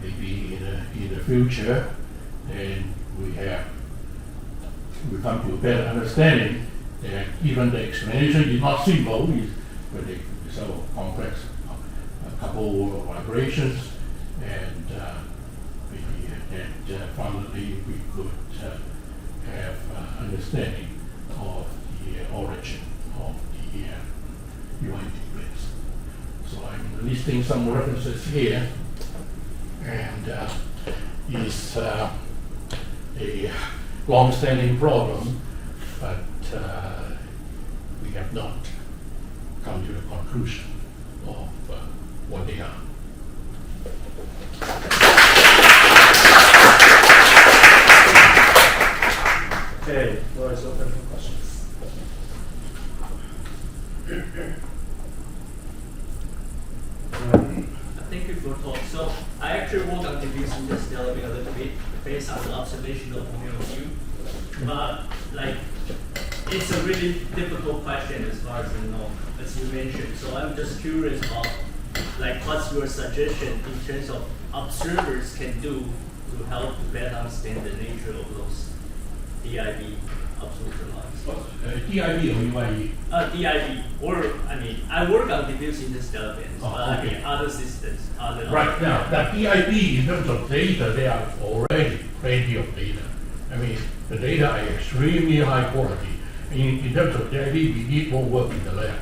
maybe in the future, then we come to a better understanding that even the explanation is not simple, but it's so complex, a couple of vibrations, and finally we could have understanding of the origin of the UID bands. So I'm listing some references here, and it's a long-standing problem, but we have not come to the conclusion of what they are. Okay, floor is open for questions. Thank you for talk. So I actually work on diffuse interstellar a little bit based on the observational point of view. But it's a really difficult question as far as I know, as you mentioned. So I'm just curious about what's your suggestion in terms of observers can do to help to better understand the nature of those DIB observation lines. DIB or UIE? DIB, or I work on diffuse interstellar bands, but okay. Other systems. Right now, that DIB in terms of data, there are already plenty of data. I mean, the data are extremely high quality. In terms of data, we need more work in the lab.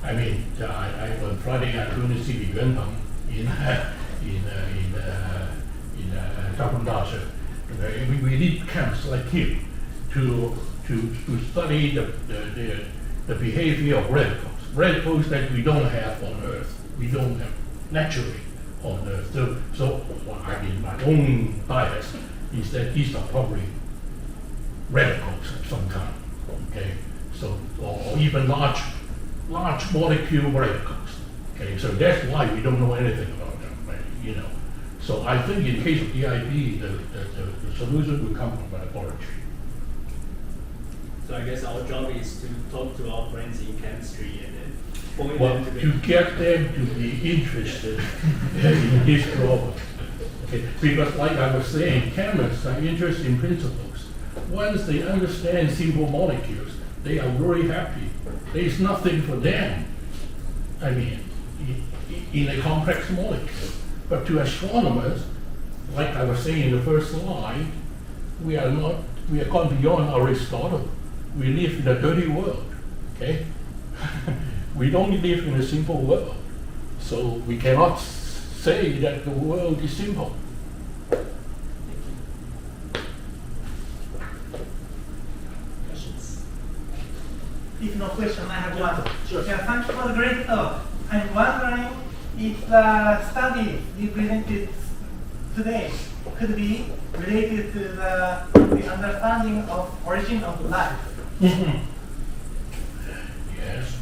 I mean, on Friday I'm going to see the Yuantang in Taipei. We need camps like him to study the behavior of radicals that we don't have on Earth. We don't have naturally on Earth. So I mean, my own bias is that these are probably radicals of some kind. Okay, so or even large molecule radicals. Okay, so that's why we don't know anything about them, right? You know. So I think in the case of EIB, the solution will come from laboratory. So I guess our job is to talk to our friends in chemistry and then point Well, them to to get them to be interested in this problem. Okay, because like I was saying, chemists are interested in principles. Once they understand simple molecules, they are very happy. There is nothing for them, I mean, in a complex molecule. But to astronomers, like I was saying in the first slide, we are gone beyond Aristotle. We live in a dirty world, okay? We don't live in a simple world. So we cannot say that the world is simple. Questions? If no question, I have one. Sure. Yeah, thank you for the great talk. I'm wondering if the study you presented today could be related to the understanding of origin of life. Yes.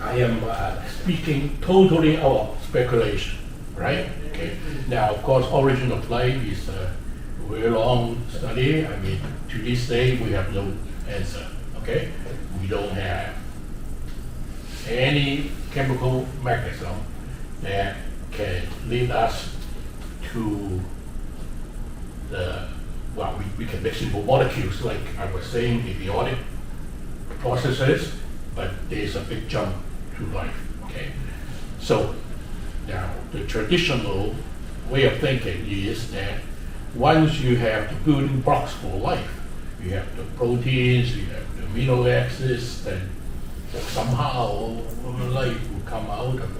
I am speaking totally out of speculation, right? Okay. Now, of course, origin of life is a very long study. I mean, to this day, we have no answer, okay? We don't have any chemical mechanism that can lead us to we can make simple molecules like I was saying, abiotic processes, but there's a big jump to life, okay? So now the traditional way of thinking is that once you have the building blocks for life, you have the proteins, you have the amino acids, then somehow life will come out of it.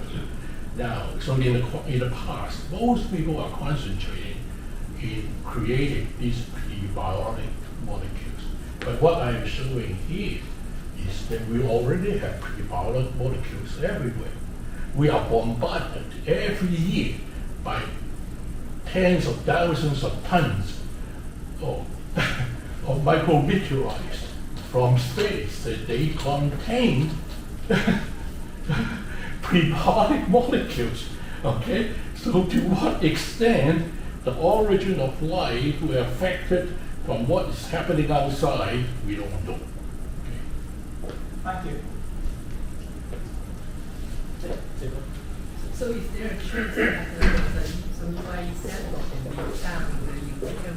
Now, so in the past, most people are concentrating in creating these prebiotic molecules. But what I'm showing here is that we already have prebiotic molecules everywhere. We are bombarded every year by tens of thousands of tons of micrometeorites from space that they contain prebiotic molecules. Okay? So to what extent the origin of life will affected from what is happening outside, we don't know. Okay. Thank you. So is there a chance that some light sample can be found in the nuclear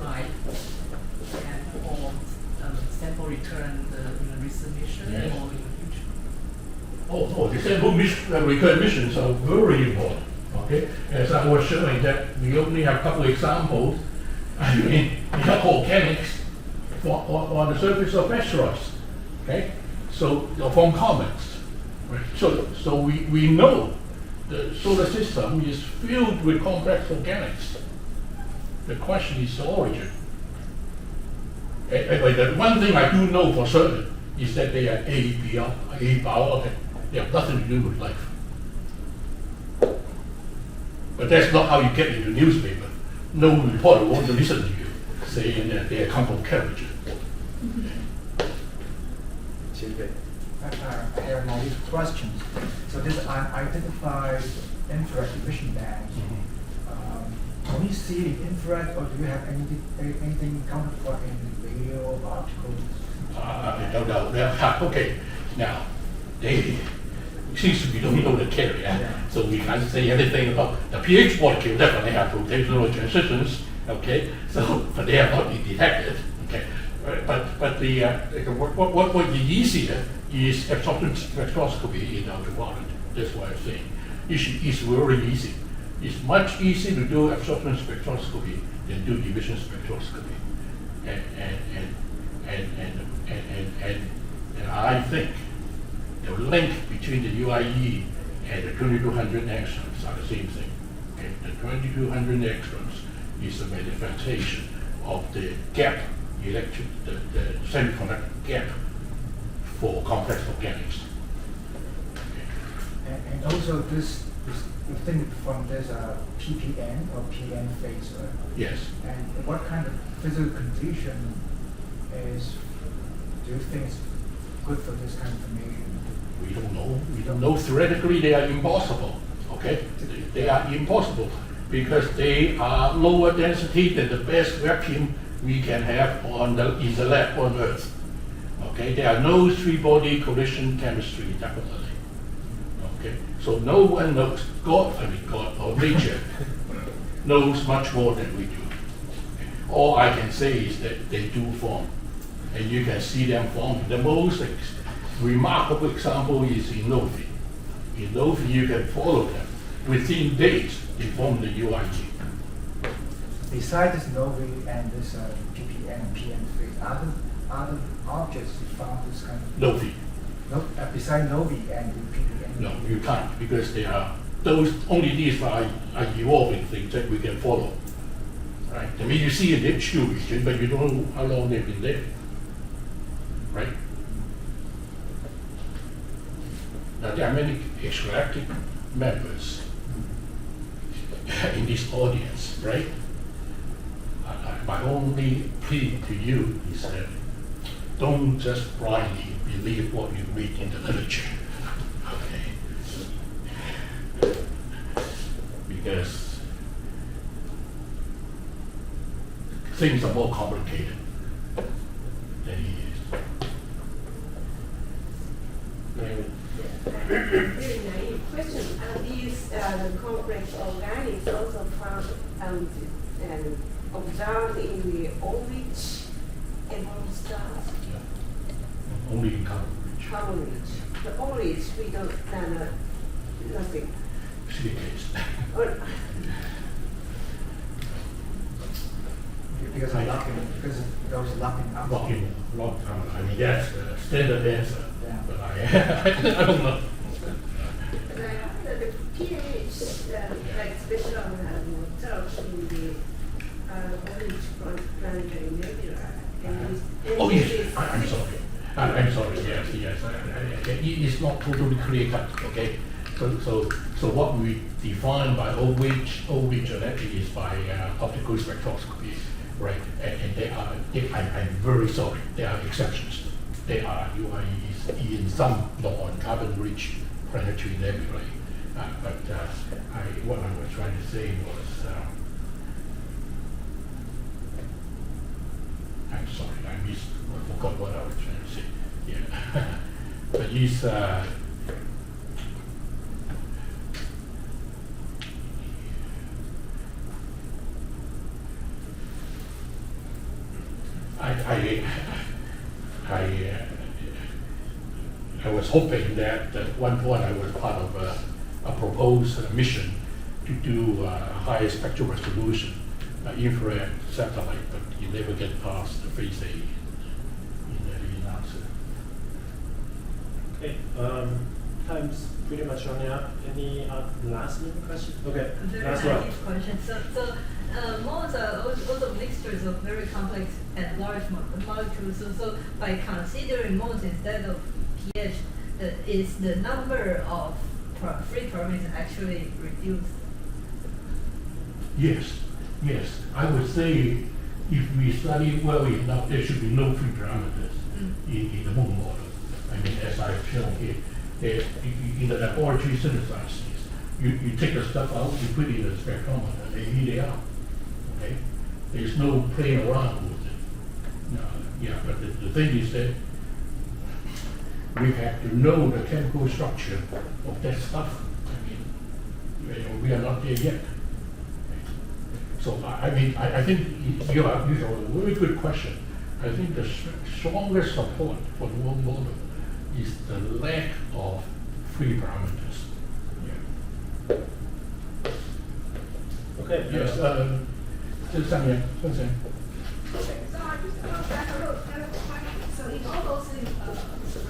and or sample return in a recent mission Yes. or in the future? Oh, the sample return missions are very important. Okay, as I was showing that we only have a couple examples. I mean, we have volcanics on the surface of asteroids. Okay, so from comets. Right? So we know the solar system is filled with complex organics. The question is the origin. The one thing I do know for certain is that they are abiotic. They have nothing to do with life. But that's not how you get into the newspaper. No reporter wants to listen to you saying that they come from carriage. I have all these questions. So this unidentified infrared emission bands. Can we see the infrared, or do you have anything counted for in radio, optical? No doubt. Okay. Now, they seems to be don't know the carrier, so we can't say anything about the pH molecule. Definitely have rotational transitions. Okay. So, but they have not been detected. Okay. But the what would be easier is absorption spectroscopy in ultraviolet. That's what I'm saying. It's very easy. It's much easier to do absorption spectroscopy can do emission spectroscopy. And I think the link between the UIE and the 2200 angstroms are the same thing. Okay? The 2200 angstroms is a manifestation of the gap, the semiconductor gap for complex organics. And also this you think from this PPN or PN phase, right? Yes. And what kind of physical condition do you think is good for this kind of information? We don't know. We don't know. Theoretically, they are impossible. Okay, they are impossible because they are lower density than the best vacuum we can have in the lab on Earth. Okay, there are no three-body collision chemistry definitely. Okay, so no one knows. God or nature knows much more than we do. All I can say is that they do form, and you can see them forming. The most remarkable example is in Novi. In Novi, you can follow them. Within days, they form the UIG. Besides this Novi and this PPN and PN phase, other objects you found this kind of Novi. No, beside Novi and the PPN. No, you can't because they are only these are evolving things that we can follow. Right? I mean, you see a HQ region, but you don't know how long they've been there. Right? Now, there are many extragalactic members in this audience, right? My only plea to you is that don't just blindly believe what you read in the literature, okay? Because things are more complicated than it is. Very naive question. Are these complex organics also found and observed in the orange emerald stars? Yeah. Only in coverage. Coverage. The orange, we don't nothing. Staircase. Because of those locking up. Lock, I mean, that's the standard answer. Yeah. But I don't know. The pH, like spectral observed in the orange planetary nebula. Oh yes, I'm sorry. I'm sorry. Yes. It's not totally clear cut. Okay. So what we define by OH actually is by optical spectroscopy, right? And they are. I'm very sorry. There are exceptions. They are UIEs in some non-carbon-rich planetary nebulae. But what I was trying to say was, I'm sorry, I forgot what I was trying to say. Yeah, but it's I was hoping that at one point I was part of a proposed mission to do high spectral resolution infrared satellite, but you never get past the phase A in answer. Okay, time's pretty much running out. Any last minute questions? Okay, Very last one. naive question. So modes are also mixtures of very complex and large molecules. So by considering modes instead of pH, is the number of free parameters actually reduced? Yes. I would say if we study well enough, there should be no free parameters in the moon model. I mean, as I've shown here, in the laboratory synthesized, you take the stuff out, you put it in the spectrometer, and here they are. Okay? There's no playing around with it. No, yeah, but the thing is that we have to know the chemical structure of that stuff. I mean, we are not there yet. So I think you have a very good question. I think the strongest support for the world model is the lack of free parameters. Yeah. Okay. Yes. 这上面分成。 Okay, so I just back a little question. So in all those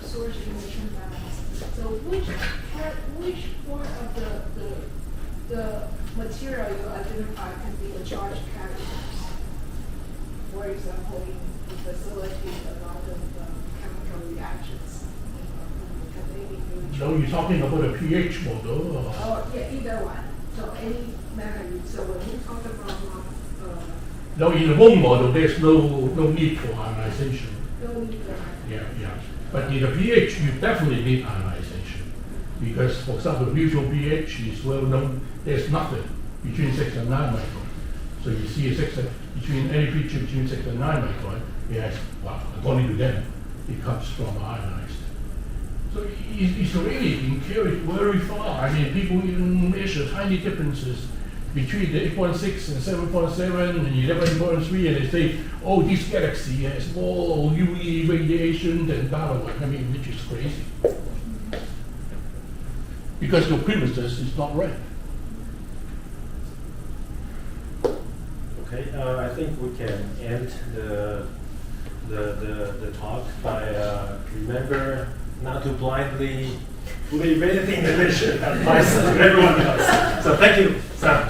source emission bands, so which part of the material you identify can be the charged particles? For example, in facilitate a lot of chemical reactions. Can they be really So you're talking about a pH model? Or? Oh, yeah, either one. So any mechanism. So when we talk about No, in the Wong model, there's no need for ionization. no need for Yeah. But in the pH, you definitely need ionization. Because, for example, mutual pH is well known, there's nothing between 6 and 9 micron. So you see between any picture between 6 and 9 micron, it has, well, according to them, it comes from ionized. So it's really been carried very far. I mean, people even measure tiny differences between the 8.6 and 7.7 and 11.3, and they say, oh, this galaxy has more UV radiation than that one. I mean, which is crazy. Because your premises is not right. Okay, I think we can end the talk by remember not to blindly believe anything that they should advise everyone else. So thank you, Sam.